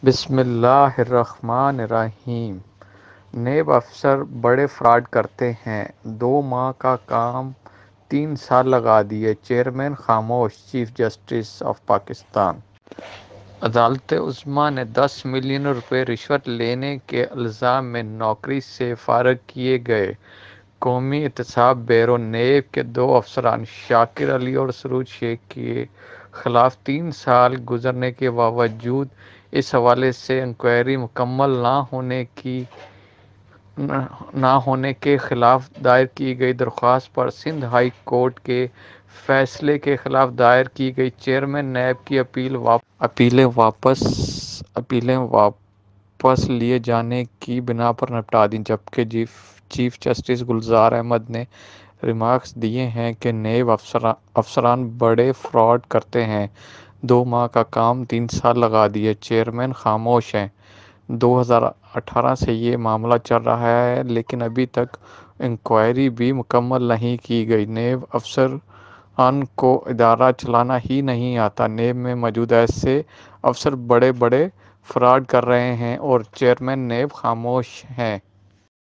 بسم اللہ الرحمن الرحیم۔ نیب افسر بڑے فراڈ کرتے ہیں، 2 ماہ کا کام 3 سال لگا دیے، چیئرمین خاموش۔ Chief justice of Pakistan. عدالت عظمیٰ نے 10 ملین روپے رشوت لینے کے الزام میں نوکری سے فارغ کیے گئے قومی احتساب بیورو نیب کے 2 افسران شاکر علی اور سروج شیخ کے خلاف 3 سال گزرنے کے باوجود اس حوالے سے انکوائری مکمل نہ ہونے کے خلاف دائر کی گئی درخواست پر سندھ ہائی کورٹ کے فیصلے کے خلاف دائر کی گئی چیئرمین نیب کی اپیلیں واپس لیے جانے کی بنا پر نمٹا دیں، جبکہ چیف جسٹس گلزار احمد نے ریمارکس دیے ہیں کہ نیب افسران بڑے فراڈ کرتے ہیں، 2 ماہ کا کام 3 سال لگا دیے، چیئرمین خاموش ہیں۔ 2018 سے یہ معاملہ چل رہا ہے، لیکن ابھی تک انکوائری بھی مکمل نہیں کی گئی۔ نیب افسران کو ادارہ چلانا ہی نہیں آتا۔ نیب میں موجود ایسے افسر بڑے فراڈ کر رہے ہیں اور چیئرمین نیب خاموش ہیں۔